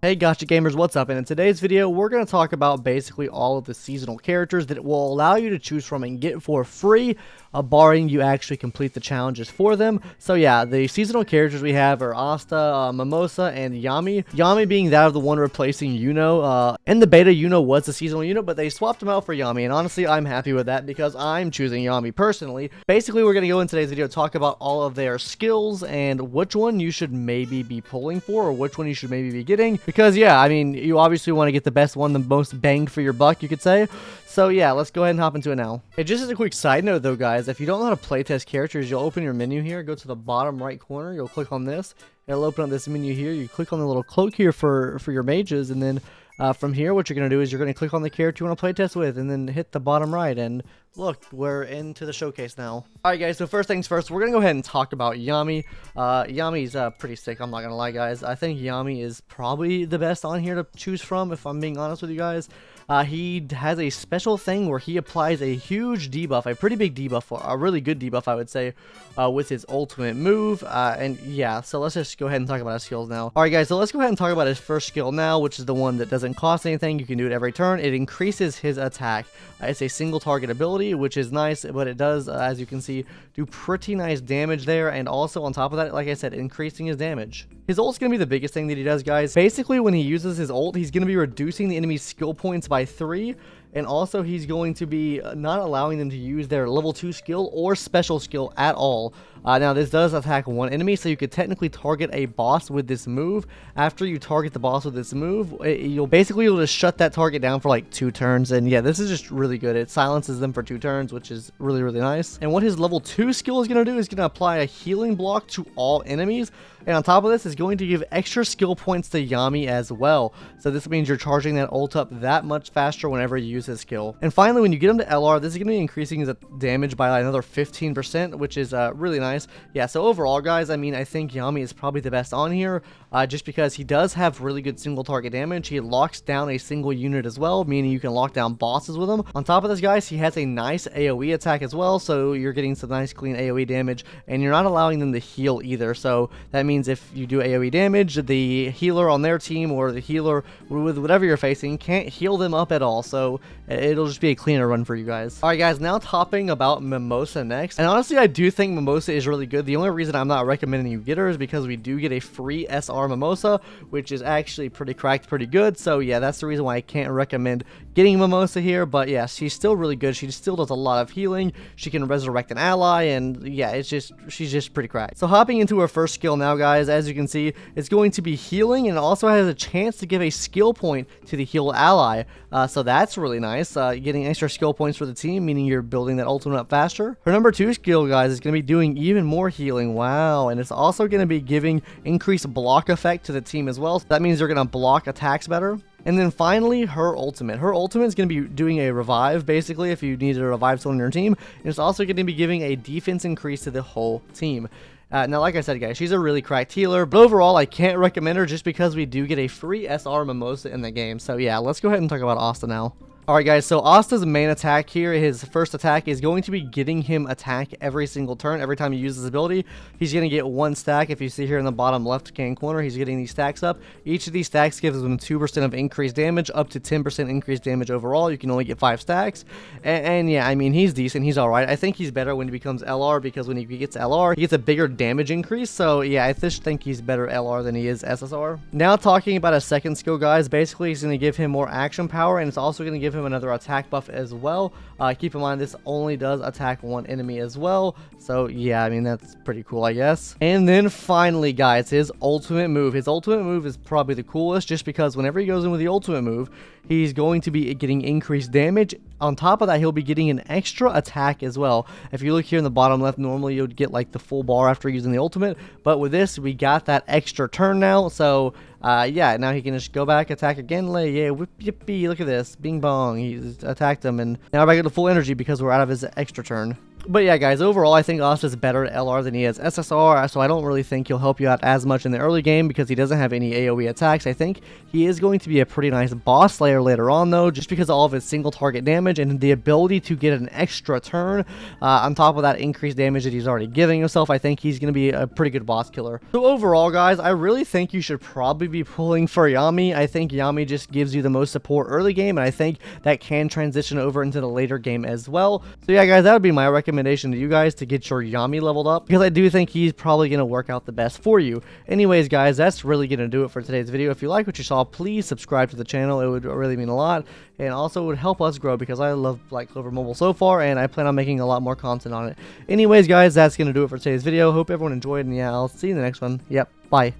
Hey Gotcha Gamers, what's up? And in today's video, we're going to talk about basically all of the seasonal characters that will allow you to choose from and get for free, barring you actually complete the challenges for them. So yeah, the seasonal characters we have are Asta, Mimosa, and Yami. Yami being that of the one replacing Yuno. In the beta, Yuno was the seasonal unit, but they swapped him out for Yami, and honestly, I'm happy with that because I'm choosing Yami personally. Basically, we're going to go in today's video talk about all of their skills and which one you should maybe be pulling for or which one you should maybe be getting. Because, yeah, I mean, you obviously want to get the best one, the most bang for your buck, you could say. So, yeah, let's go ahead and hop into it now. And just as a quick side note, though, guys, if you don't know how to playtest characters, you'll open your menu here, go to the bottom right corner, you'll click on this, it'll open up this menu here, you click on the little cloak here for your mages, and then from here, what you're going to do is you're going to click on the character you want to playtest with, and then hit the bottom right, and look, we're into the showcase now. Alright guys, so first things first, we're going to go ahead and talk about Yami. Yami's pretty sick, I'm not going to lie guys. I think Yami is probably the best on here to choose from, if I'm being honest with you guys. He has a special thing where he applies a huge debuff, a pretty big debuff, a really good debuff I would say, with his ultimate move. And yeah, so let's just go ahead and talk about his skills now. Alright guys, so let's go ahead and talk about his first skill now, which is the one that doesn't cost anything. You can do it every turn. It increases his attack. It's a single target ability, which is nice, but it does, as you can see, do pretty nice damage there, and also on top of that, like I said, increasing his damage. His ult's going to be the biggest thing that he does, guys. Basically, when he uses his ult, he's going to be reducing the enemy's skill points by 3, and also he's going to be not allowing them to use their level 2 skill or special skill at all. Now, this does attack one enemy, so you could technically target a boss with this move. After you target the boss with this move, you'll basically able to shut that target down for like 2 turns, and yeah, this is just really good. It silences them for 2 turns, which is really, really nice. And what his level 2 skill is going to do is going to apply a healing block to all enemies, and on top of this, is going to give extra skill points to Yami as well. So this means you're charging that ult up that much faster whenever you use his skill. And finally, when you get him to LR, this is going to be increasing his damage by another 15%, which is really nice. Yeah, so overall, guys, I mean, I think Yami is probably the best on here, just because he does have really good single target damage. He locks down a single unit as well, meaning you can lock down bosses with him. On top of this, guys, he has a nice AoE attack as well, so you're getting some nice clean AoE damage, and you're not allowing them to heal either. So that means if you do AoE damage, the healer on their team or the healer with whatever you're facing can't heal them up at all, so it'll just be a cleaner run for you guys. Alright guys, now topping about Mimosa next, and honestly I do think Mimosa is really good. The only reason I'm not recommending you get her is because we do get a free SR Mimosa, which is actually pretty cracked, pretty good, so yeah, that's the reason why I can't recommend getting Mimosa here. But yeah, she's still really good. She still does a lot of healing, she can resurrect an ally, and yeah, she's just pretty cracked. So hopping into her first skill now, guys, as you can see, it's going to be healing, and it also has a chance to give a skill point to the healed ally, so that's really nice. Getting extra skill points for the team, meaning you're building that ultimate up faster. Her number 2 skill, guys, is going to be doing even more healing. Wow. And it's also going to be giving increased block effect to the team as well, so that means they're going to block attacks better. And then finally, her ultimate. Her ultimate is going to be doing a revive, basically, if you need to revive someone in your team. And it's also going to be giving a defense increase to the whole team. Now, like I said, guys, she's a really cracked healer, but overall, I can't recommend her just because we do get a free SR Mimosa in the game. So yeah, let's go ahead and talk about Asta now. Alright guys, so Asta's main attack here, his first attack, is going to be getting him attack every single turn. Every time he uses his ability, he's going to get 1 stack. If you see here in the bottom left-hand corner, he's getting these stacks up. Each of these stacks gives him 2% of increased damage, up to 10% increased damage overall. You can only get 5 stacks. And yeah, I mean, he's decent. He's alright. I think he's better when he becomes LR, because when he gets LR, he gets a bigger damage increase. So yeah, I just think he's better LR than he is SSR. Now talking about a second skill, guys, basically he's going to give him more action power, and it's also going to give him another attack buff as well. Keep in mind, this only does attack one enemy as well, so yeah, I mean, that's pretty cool, I guess. And then finally, guys, his ultimate move. His ultimate move is probably the coolest, just because whenever he goes in with the ultimate move, he's going to be getting increased damage. On top of that, he'll be getting an extra attack as well. If you look here in the bottom left, normally you would get like the full bar after using the ultimate, but with this, we got that extra turn now. So yeah, now he can just go back, attack again. Yeah, whip, yippee, look at this, bing bong, he's attacked him, and now I get the full energy because we're out of his extra turn. But yeah, guys, overall, I think Us is better at LR than he is SSR, so I don't really think he'll help you out as much in the early game because he doesn't have any AoE attacks. I think he is going to be a pretty nice boss slayer later on, though, just because of all of his single target damage and the ability to get an extra turn on top of that increased damage that he's already giving himself. I think he's going to be a pretty good boss killer. So overall, guys, I really think you should probably be pulling for Yami. I think Yami just gives you the most support early game, and I think that can transition over into the later game as well. So yeah, guys, that would be my recommendation to you guys to get your Yami leveled up, because I do think he's probably going to work out the best for you. Anyways, guys, that's really going to do it for today's video. If you like what you saw, please subscribe to the channel. It would really mean a lot, and also it would help us grow because I love Clover Mobile so far, and I plan on making a lot more content on it. Anyways, guys, that's going to do it for today's video. Hope everyone enjoyed, and yeah, I'll see you in the next one. Yep, bye.